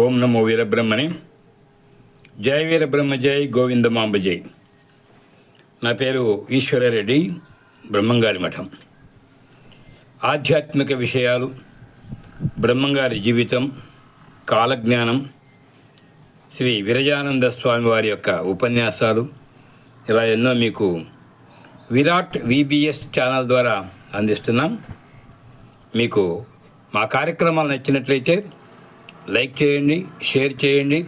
ఓం నమో వీరబ్రహ్మణి. జై వీరబ్రహ్మ, జై గోవిందమాంబ జై. నా పేరు ఈశ్వరరెడ్డి, బ్రహ్మంగారి మఠం. ఆధ్యాత్మిక విషయాలు, బ్రహ్మంగారి జీవితం, కాలజ్ఞానం, శ్రీ విరజానంద స్వామి వారి యొక్క ఉపన్యాసాలు, ఇలా ఎన్నో మీకు విరాట్ విబిఎస్ ఛానల్ ద్వారా అందిస్తున్నాం. మీకు మా కార్యక్రమాలు నచ్చినట్లయితే లైక్ చేయండి, షేర్ చేయండి,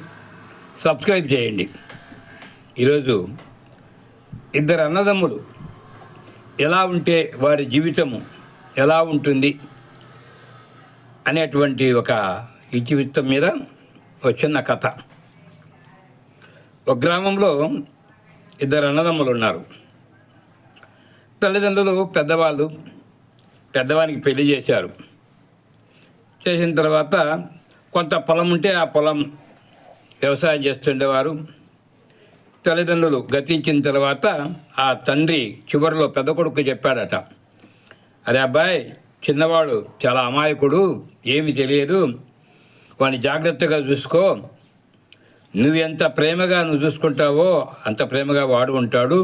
సబ్స్క్రైబ్ చేయండి. ఈరోజు ఇద్దరు అన్నదమ్ములు ఎలా ఉంటే వారి జీవితము ఎలా ఉంటుంది అనేటువంటి ఒక ఇతివృత్తం మీద వచ్చిన కథ. ఒక గ్రామంలో ఇద్దరు అన్నదమ్ములు ఉన్నారు. తల్లిదండ్రులు పెద్దవానికి పెళ్లి చేశారు. చేసిన తర్వాత కొంత పొలం ఉంటే ఆ పొలం వ్యవసాయం చేస్తుండేవారు. తల్లిదండ్రులు గతించిన తర్వాత ఆ తండ్రి చివరిలో పెద్ద కొడుకు చెప్పాడట, అరే అబ్బాయి, చిన్నవాడు చాలా అమాయకుడు, ఏమి తెలియదు, వాడిని జాగ్రత్తగా చూసుకో. నువ్వెంత ప్రేమగా చూసుకుంటావో అంత ప్రేమగా వాడు ఉంటాడు.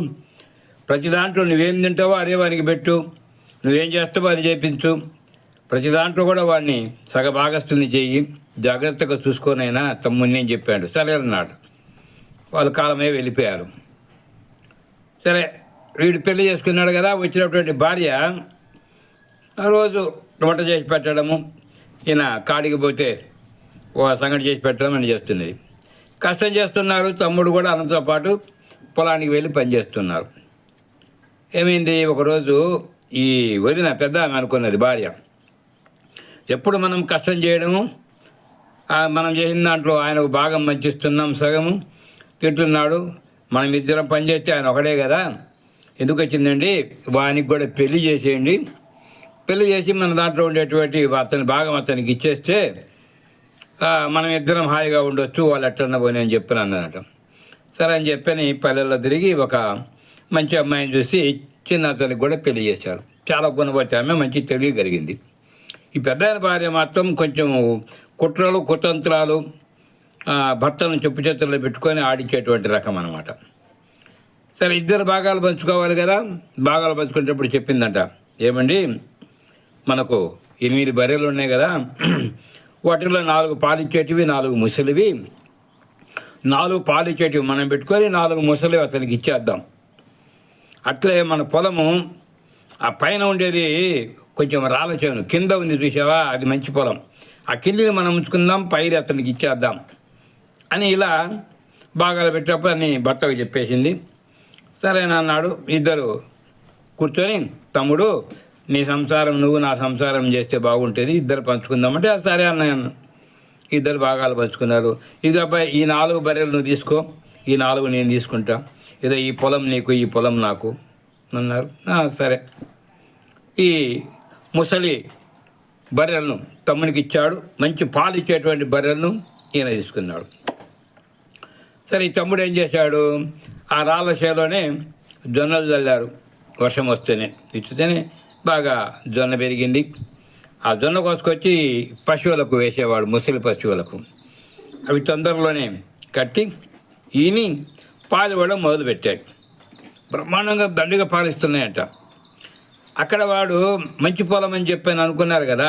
ప్రతి దాంట్లో నువ్వేం తింటావో అదే వానికి పెట్టు, నువ్వేం చేస్తావో అది చేయించు. ప్రతి దాంట్లో కూడా వాడిని సగభాగస్తుల్ని చెయ్యి, జాగ్రత్తగా చూసుకోనైనా తమ్ముడిని అని చెప్పాడు. సరే అన్నాడు. వాళ్ళు కాలమే వెళ్ళిపోయారు. సరే, వీడు పెళ్లి చేసుకున్నాడు కదా, వచ్చినటువంటి భార్య రోజు వంట చేసి పెట్టడము, ఈయన కాడికి పోతే ఓ సంగటి చేసి పెట్టడం అని చేస్తున్నది. కష్టం చేస్తున్నారు. తమ్ముడు కూడా అనంతో పాటు పొలానికి వెళ్ళి పనిచేస్తున్నారు. ఏమైంది, ఒకరోజు ఈ వదిన పెద్ద ఆమె అనుకున్నది భార్య, ఎప్పుడు మనం కష్టం చేయడము, మనం చేసిన దాంట్లో ఆయనకు భాగం మంచిస్తున్నాం, సగము తింటున్నాడు, మనం ఇద్దరం పనిచేస్తే ఆయన ఒకడే కదా, ఎందుకు వచ్చిందండి, వానికి కూడా పెళ్లి చేసేయండి, పెళ్లి చేసి మన దాంట్లో ఉండేటువంటి అతని భాగం అతనికి ఇచ్చేస్తే మనం ఇద్దరం హాయిగా ఉండొచ్చు, వాళ్ళు ఎట్టన్నా పోయి అని చెప్పిన అన్నదట. సరే అని చెప్పని పల్లెల్లో తిరిగి ఒక మంచి అమ్మాయిని చూసి చిన్న అతనికి కూడా పెళ్లి చేశారు. చాలా గుణవతి ఆమె, మంచి తెలివి కలిగింది. ఈ పెద్ద భార్య మాత్రం కొంచెం కుట్రలు కుతంత్రాలు, భర్తను చెప్పు చేతుల్లో పెట్టుకొని ఆడించేటువంటి రకం అన్నమాట. సరే, ఇద్దరు భాగాలు పంచుకోవాలి కదా. భాగాలు పంచుకునేటప్పుడు చెప్పిందంట, ఏమండి, మనకు 8 బర్రెలు ఉన్నాయి కదా, వాటిలో 4 పాలిచ్చేటివి, 4 ముసలివి. 4 పాలిచ్చేటివి మనం పెట్టుకొని 4 ముసలివి అతనికి ఇచ్చేద్దాం. అట్లే మన పొలము ఆ పైన ఉండేది కొంచెం రాళ్ళ చేను, కింద ఉంది చూసావా, అది మంచి పొలం, ఆ కిందిని మనం ఉంచుకుందాం, పైరు అతనికి ఇచ్చేద్దాం అని ఇలా భాగాలు పెట్టేటప్పుడు అని భర్తకు చెప్పేసింది. సరేనన్నాడు. ఇద్దరు కూర్చొని, తమ్ముడు నీ సంసారం నువ్వు, నా సంసారం చేస్తే బాగుంటుంది, ఇద్దరు పంచుకుందామంటే సరే అన్నాను. ఇద్దరు భాగాలు పంచుకున్నారు. ఇది అబ్బాయి, ఈ 4 బర్రెలు నువ్వు తీసుకో, ఈ 4 నేను తీసుకుంటా, ఏదో ఈ పొలం నీకు, ఈ పొలం నాకు అన్నారు. సరే. ఈ ముసలి బర్రెలను తమ్మునికి ఇచ్చాడు. మంచి పాలు ఇచ్చేటువంటి బర్రెలను ఈయన తీసుకున్నాడు. సరే, ఈ తమ్ముడు ఏం చేశాడు, ఆ రాళ్ళ చేలోనే జొన్నలు చల్లారు. వర్షం వస్తేనే ఇచ్చితేనే బాగా జొన్న పెరిగింది. ఆ జొన్న కోసుకొచ్చి పశువులకు వేసేవాడు, ముసలి పశువులకు. అవి తొందరలోనే కట్టి ఈని పాలు ఇవ్వడం మొదలుపెట్టాడు. బ్రహ్మాండంగా దండిగా పాలిస్తున్నాయంట. అక్కడ వాడు మంచి పొలం అని చెప్పని అనుకున్నారు కదా,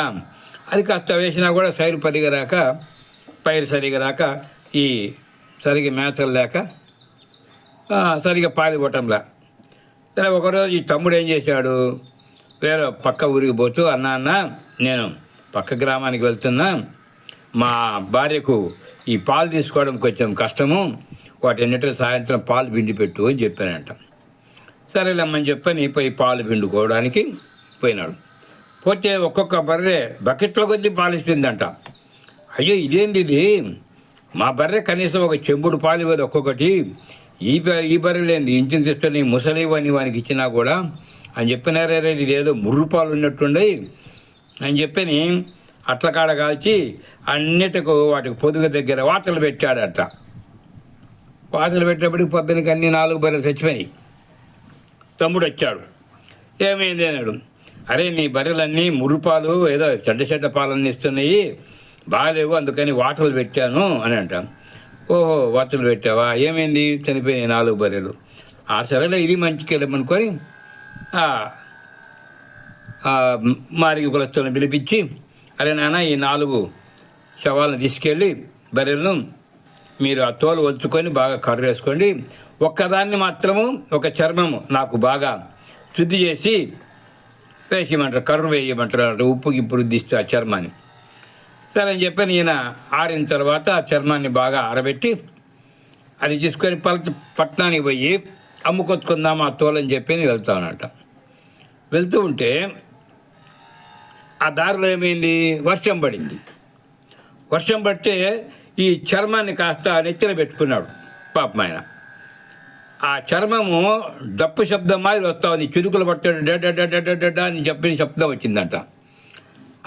అది కాస్త వేసినా కూడా సైరు పరిగా రాక, పైరు సరిగా రాక, ఈ సరిగా మేతలు లేక సరిగా పాలు ఇవ్వటంలా. సరే, ఒకరోజు ఈ తమ్ముడు ఏం చేశాడు, వేరే పక్క ఊరికి పోతూ, అన్న నేను పక్క గ్రామానికి వెళ్తున్నా, మా భార్యకు ఈ పాలు తీసుకోవడం కొంచెం కష్టము, వాటన్నిటిలో సాయంత్రం పాలు పిండి పెట్టు అని చెప్పానంట. సరేలేమ్మని చెప్పని పోయి పాలు పిండుకోవడానికి పోయినాడు. పోతే ఒక్కొక్క బర్రె బకెట్లో కొద్దీ పాలు ఇస్తుందంట. అయ్యో, ఇదేంటి ఇది, మా బర్రె కనీసం ఒక చెంబుడు పాలు ఇవ్వదు ఒక్కొక్కటి, ఈ బర్రెలేంది ఇంటిని తెస్తున్న ముసలివని వానికి ఇచ్చినా కూడా అని చెప్పినారే, ఇదేదో ముర్రు పాలు ఉన్నట్టుండే అని చెప్పని అట్ల కాడ కాల్చి అన్నిటికు వాటికి పొదుగు దగ్గర వాతలు పెట్టాడట. వాతలు పెట్టేప్పటికి పొద్దునకి అన్ని 4 బర్రెలు చచ్చిపోయినాయి. తమ్ముడు వచ్చాడు, ఏమైంది అన్నాడు. అరే నీ బర్రెలన్నీ మురుపాలు ఏదో చెడ్డ పాలన్నీ ఇస్తున్నాయి, బాగాలేవు, అందుకని వాతలు పెట్టాను అని అంటాం. ఓహో, వాతలు పెట్టావా, ఏమైంది? చనిపోయినాయి 4 బర్రెలు. సరేలే ఇది మంచికెళ్ళమనుకొని మారికి కులస్తులను పిలిపించి, అరే నాన్న, ఈ 4 శవాలను తీసుకెళ్ళి బర్రెలను మీరు ఆ తోలు వలుచుకొని బాగా కర్ర వేసుకోండి, ఒక్కదాన్ని మాత్రము ఒక చర్మము నాకు బాగా శుద్ధి చేసి వేసేయమంటారు, కర్ర వేయమంటారు, ఉప్పు గిప్పు రుద్దిస్తే ఆ చర్మాన్ని. సరే అని చెప్పి ఈయన ఆరిన తర్వాత ఆ చర్మాన్ని బాగా ఆరబెట్టి అది తీసుకొని పట్టణానికి పోయి అమ్ముకొచ్చుకుందాం ఆ తోలని చెప్పి వెళ్తానట. వెళ్తూ ఉంటే ఆ దారిలో ఏమైంది, వర్షం పడింది. వర్షం పడితే ఈ చర్మాన్ని కాస్త నెత్తిన పెట్టుకున్నాడు పాపం ఆయన. ఆ చర్మము డప్పు శబ్దం మాదిరి వస్తా ఉంది, చిరుకులు పట్టాడు, డడ్డ అని చెప్పిన శబ్దం వచ్చిందంట.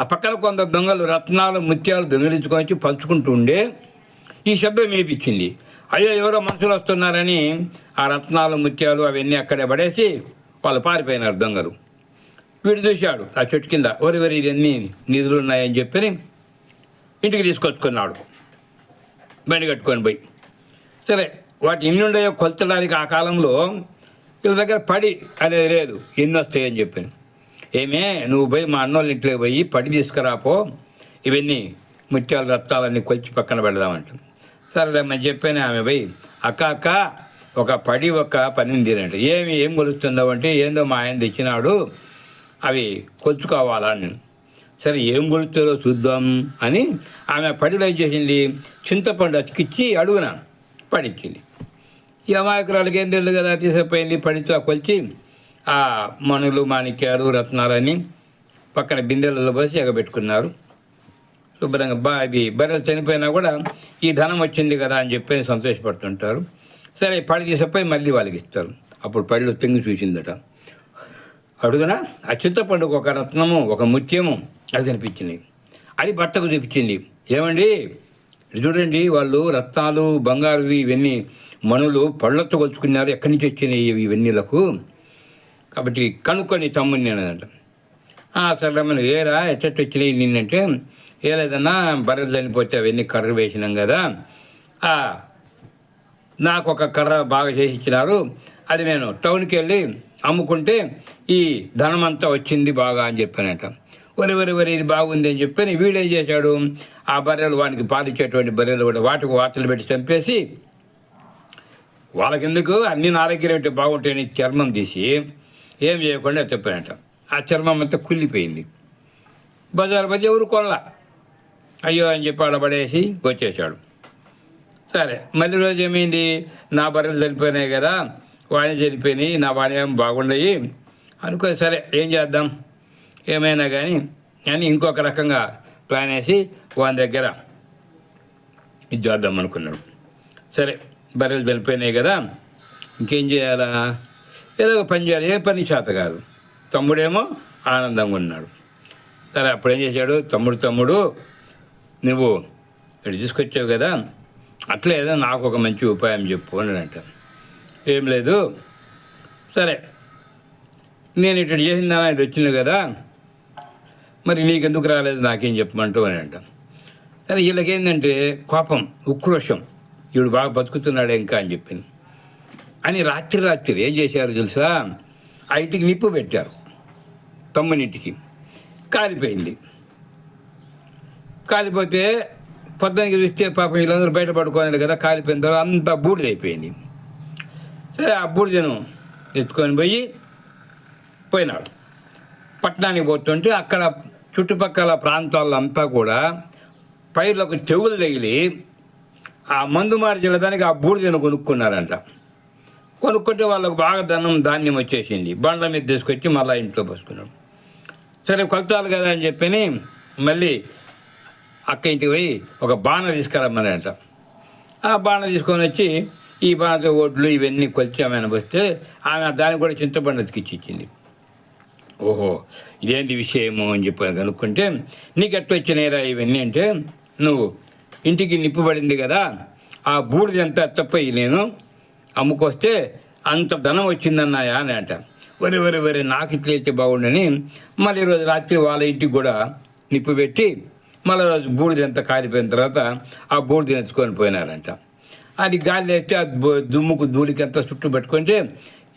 ఆ పక్కన కొందరు దొంగలు రత్నాలు ముత్యాలు దొంగిలించుకొని వచ్చి పంచుకుంటూ ఉండే ఈ శబ్దం వినిపించింది. అయ్యో, ఎవరో మనుషులు వస్తున్నారని ఆ రత్నాలు ముత్యాలు అవన్నీ అక్కడే పడేసి వాళ్ళు పారిపోయినారు దొంగలు. వీడు చూశాడు ఆ చెట్టు కింద, ఎవరెవరి ఇవన్నీ నిధులు ఉన్నాయని చెప్పి ఇంటికి తీసుకొచ్చుకున్నాడు బండి కట్టుకొని పోయి. సరే, వాటి ఎన్ని ఉన్నాయో కొలచడానికి ఆ కాలంలో వీళ్ళ దగ్గర పడి అనేది లేదు, ఎన్ని వస్తాయని చెప్పాను. ఏమే, నువ్వు పోయి మా అన్నోళ్ళ ఇంట్లోకి పోయి పడి తీసుకురాపో, ఇవన్నీ ముత్యాలు రత్తాలన్నీ కొలిచి పక్కన పెడదామంట. సరేలేమని చెప్పాను. ఆమె పోయి అక్క ఒక పడి ఒక పనిని తినండి. ఏం కొలుస్తుందో అంటే, ఏందో మా ఆయన తెచ్చినాడు, అవి కొలుచుకోవాలా అని. సరే, ఏం కొలుస్తుందో చూద్దాం అని ఆమె పడిలో చేసింది, చింతపండు అతికిచ్చి అడుగున పడిచ్చింది. ఈ అమాయకురాలకి ఏం తెలియదు కదా, తీసుకుపోయింది, పడితో కొలిచి ఆ మణులు మాణిక్యాలు రత్నాలని పక్కన బిందెలలో పోసి ఎగబెట్టుకున్నారు శుభ్రంగా. అవి బర్రెలు చనిపోయినా కూడా ఈ ధనం వచ్చింది కదా అని చెప్పి సంతోషపడుతుంటారు. సరే, పడి తీసుకుపోయి మళ్ళీ వాళ్ళకి ఇస్తారు. అప్పుడు పడిలో తెంగి చూసిందట, అడుగున ఆ చింతపండుకు ఒక రత్నము ఒక ముత్యము అది కనిపించింది. అది బట్టకు చూపించింది. ఏమండి, చూడండి, వాళ్ళు రత్నాలు బంగారువి ఇవన్నీ మణులు పళ్ళతో కొలుచుకున్నారు, ఎక్కడి నుంచి వచ్చినాయి ఇవన్నీలకు, కాబట్టి కనుక్కొని తమ్ముని నేనంట. సరేమని, ఏరా ఎట్టట్టు వచ్చినాయి నిన్నంటే, ఏ లేదన్నా బర్రెలు చనిపోతే అవన్నీ కర్ర వేసినాం కదా, నాకు ఒక కర్ర బాగా చేసి ఇచ్చినారు, అది నేను టౌన్కి వెళ్ళి అమ్ముకుంటే ఈ ధనం అంతా వచ్చింది బాగా అని చెప్పానంట. వరి ఇది బాగుంది అని చెప్పి వీడేం చేశాడు, ఆ బర్రెలు వానికి పాలిచ్చేటువంటి బర్రెలు కూడా వాటికి వార్తలు పెట్టి చంపేసి, వాళ్ళకెందుకు అన్ని నా దగ్గర బాగుంటాయని చర్మం తీసి ఏం చేయకుండా చెప్పానంట. ఆ చర్మం అంతా కుళ్ళిపోయింది. బజారు బజ ఎవరు కొనలా, అయ్యో అని చెప్పి ఆడ పడేసి వచ్చేసాడు. సరే, మళ్ళీ రోజు ఏమైంది, నా బర్రెలు చనిపోయినాయి కదా, వాణి చనిపోయినాయి, నా వాణి ఏమి బాగున్నాయి అనుకో. సరే, ఏం చేద్దాం, ఏమైనా కానీ అని ఇంకొక రకంగా ప్లాన్ వేసి వాని దగ్గర ఇది చేద్దాం అనుకున్నాడు. సరే, బర్రెలు చనిపోయినాయి కదా, ఇంకేం చేయాలా, ఏదో ఒక పని చేయాలి. ఏ పని చేత కాదు. తమ్ముడేమో ఆనందంగా ఉన్నాడు. సరే, అప్పుడేం చేశాడు, తమ్ముడు నువ్వు ఇటు తీసుకొచ్చావు కదా, అట్లా ఏదో నాకు ఒక మంచి ఉపాయం చెప్పు అని అంట. ఏం లేదు, సరే నేను ఇటు చేసిందానా, ఇది వచ్చింది కదా, మరి నీకెందుకు రాలేదు, నాకేం చెప్పమంటూ అని అంట. సరే, వీళ్ళకేంటంటే కోపం, ఉక్రోషం, వీడు బాగా బతుకుతున్నాడు ఇంకా అని చెప్పింది అని రాత్రి ఏం చేశారు తెలుసా, ఆ ఇంటికి నిప్పు పెట్టారు. తమ్మునింటికి కాలిపోయింది. కాలిపోతే పొద్దునకి చూస్తే పాపం వీళ్ళందరూ బయట పడుకోవాలి కదా, కాలిపోయిన తర్వాత అంతా బూడిదైపోయింది. సరే, ఆ బూడిదను ఎత్తుకొని పోయినాడు. పట్టణానికి పోతుంటే అక్కడ చుట్టుపక్కల ప్రాంతాల్లో అంతా కూడా పైర్లకు చెవులు తగిలి ఆ మందు మార్చిన దానికి ఆ బూడిదను కొనుక్కున్నారంట. కొనుక్కుంటే వాళ్ళకు బాగా ధాన్యం వచ్చేసింది. బండ్ల మీద తీసుకొచ్చి మళ్ళీ ఇంట్లో పోసుకున్నాడు. సరే, కొలతాలు కదా అని చెప్పి మళ్ళీ అక్క ఇంటికి పోయి ఒక బాణ తీసుకురమ్మనంట. ఆ బాణ తీసుకొని వచ్చి ఈ బాణతో ఒడ్లు ఇవన్నీ కొలిచి ఆమెను వస్తే ఆమె దానికి కూడా చింతపండు ఇచ్చింది. ఓహో, ఇదేంటి విషయము అని చెప్పి కనుక్కుంటే, నీకు ఎట్లా వచ్చినాయిరా ఇవన్నీ అంటే, నువ్వు ఇంటికి నిప్పుబడింది కదా, ఆ బూడిదంతా ఎత్తపోయి నేను అమ్ముకొస్తే అంత ధనం వచ్చిందన్నాయా అని అంట. వరి నాకు ఇట్లా అయితే బాగుండని మళ్ళీ ఈరోజు రాత్రి వాళ్ళ ఇంటికి కూడా నిప్పు పెట్టి మళ్ళీ రోజు బూడిదంతా కాలిపోయిన తర్వాత ఆ బూడిద ఎత్తుకొని పోయినారంట. అది గాలి వేస్తే ఆ దుమ్ముకు ధూళికి అంతా చుట్టూ పెట్టుకుంటే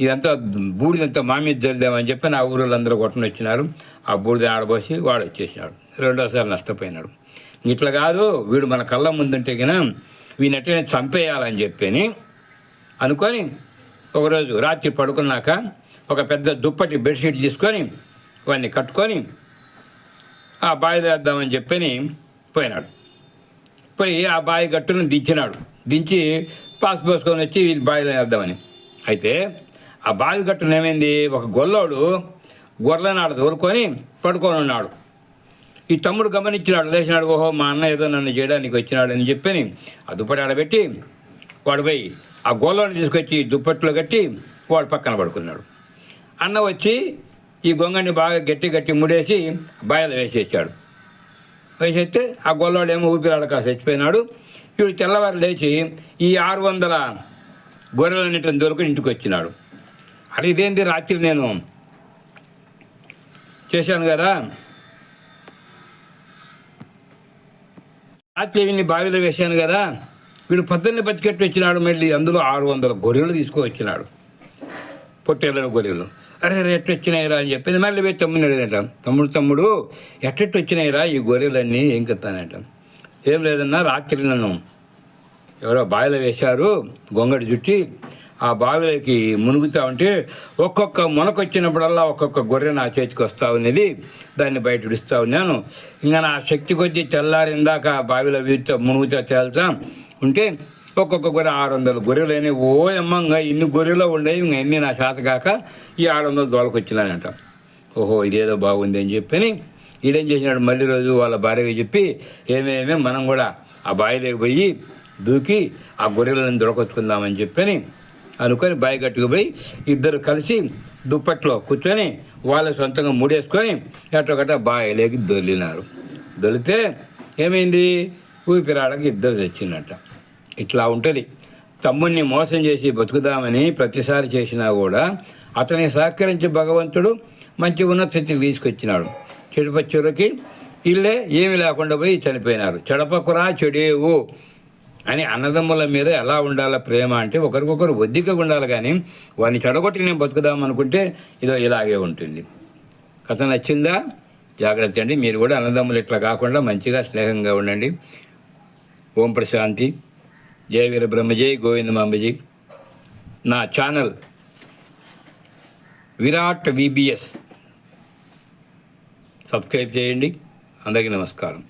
ఇదంతా బూడిదంతా మా మీద జల్దామని చెప్పి నా ఊళ్ళందరూ కొట్టని వచ్చినారు. ఆ బూడిద ఆడబోసి వాడు వచ్చేసినాడు. రెండోసారి నష్టపోయినాడు. ఇట్లా కాదు, వీడు మన కళ్ళ ముందుంటే కన్నా వీనెట్లనే చంపేయాలని చెప్పని అనుకొని ఒకరోజు రాత్రి పడుకున్నాక ఒక పెద్ద దుప్పటి బెడ్షీట్ తీసుకొని వాడిని కట్టుకొని ఆ బావిలో వేద్దామని చెప్పని పోయినాడు. పోయి ఆ బావి గట్టును దించినాడు. దించి పాస్ పోసుకొని వచ్చి వీళ్ళు బావిలో వేద్దామని. అయితే ఆ బావి గట్టును ఏమైంది, ఒక గొల్లోడు గొర్రెనాడు తోలుకొని పడుకొని ఉన్నాడు. ఈ తమ్ముడు గమనించినాడు, లేచినాడు. ఓహో, మా అన్న ఏదో నన్ను చేయడానికి వచ్చినాడు అని చెప్పని ఆ దుప్పటి ఆడబెట్టి వాడు పోయి ఆ గొల్లోని తీసుకొచ్చి దుప్పట్లో కట్టి వాడు పక్కన పడుకున్నాడు. అన్న వచ్చి ఈ గొంగని బాగా గట్టి ముడేసి బాయలు వేసేసాడు. వేసేస్తే ఆ గొల్లోడేమో ఊపిరాడక చచ్చిపోయినాడు. వీడు తెల్లవారు లేచి ఈ 600 గొర్రెలన్నింటిని దొరుకుని ఇంటికి వచ్చినాడు. అది ఇదేంటి, రాత్రి నేను చేశాను కదా, రాత్రి వీడిని బావిలో వేశాను కదా, వీడు పొద్దున్నే బతికెట్టు వచ్చినాడు. మళ్ళీ అందులో 600 గొర్రెలు తీసుకువచ్చినాడు, పొట్టేళ్ళ గొర్రెలు. అరే ఎట్టు వచ్చినాయిరా అని చెప్పింది. మళ్ళీ పోయి తమ్ముని అడిగినట, తమ్ముడు ఎట్టెట్టు వచ్చినాయిరా ఈ గొర్రెలన్నీ, ఏం కత్తానంట. ఏం లేదన్నా, రాత్రి నన్ను ఎవరో బావిలో వేశారు గొంగడి జుట్టి. ఆ బావిలోకి మునుగుతా ఉంటే ఒక్కొక్క మునకొచ్చినప్పుడల్లా ఒక్కొక్క గొర్రె నా చేతికి వస్తూ ఉన్నది. దాన్ని బయట విడుస్తూ ఉన్నాను. ఇంకా నా శక్తి కొద్దీ తెల్లారిందాక బావిలో మునుగుతా తేల్తా ఉంటే ఒక్కొక్క గొర్రె 600 గొర్రెలని. ఓ అమ్మంగా ఇన్ని గొర్రెలు ఉండేవి, ఇంకా ఎన్ని నా శాత కాక ఈ 600 దోలకొచ్చినానంట. ఓహో, ఇదేదో బాగుంది అని చెప్పని ఈడేం చేసినాడు, మళ్ళీ రోజు వాళ్ళ భార్యగా చెప్పి ఏమేమే మనం కూడా ఆ బావిలోకి పోయి దూకి ఆ గొర్రెలను దొరకొచ్చుకుందామని చెప్పని అనుకొని బావి గట్టుకు పోయి ఇద్దరు కలిసి దుప్పట్లో కూర్చొని వాళ్ళ సొంతంగా ముడేసుకొని ఎట్టొకట బావిలోకి దొల్లినారు. దొలితే ఏమైంది, ఊపిరాడకి ఇద్దరు తెచ్చిందంట. ఇట్లా ఉంటుంది. తమ్ముడిని మోసం చేసి బతుకుదామని ప్రతిసారి చేసినా కూడా అతనికి సహకరించి భగవంతుడు మంచి ఉన్నత స్థితికి తీసుకొచ్చినాడు. చెడుపచ్చురకి ఇల్లే ఏమి లేకుండా పోయి చనిపోయినారు. చెడపకురా చెడేవు అని అన్నదమ్ముల మీద ఎలా ఉండాలో ప్రేమ అంటే ఒకరికొకరు ఒద్దికగా ఉండాలి. కానీ వాడిని చెడగొట్టి నేను బతుకుదామనుకుంటే ఇదో ఇలాగే ఉంటుంది. కథ నచ్చిందా? జాగ్రత్త అండి. మీరు కూడా అన్నదమ్ములు ఇట్లా కాకుండా మంచిగా స్నేహంగా ఉండండి. ఓం ప్రశాంతి. జయ వీర బ్రహ్మజీ గోవిందమాంబజీ. నా ఛానల్ విరాట్ VBS సబ్స్క్రైబ్ చేయండి. అందరికీ నమస్కారం.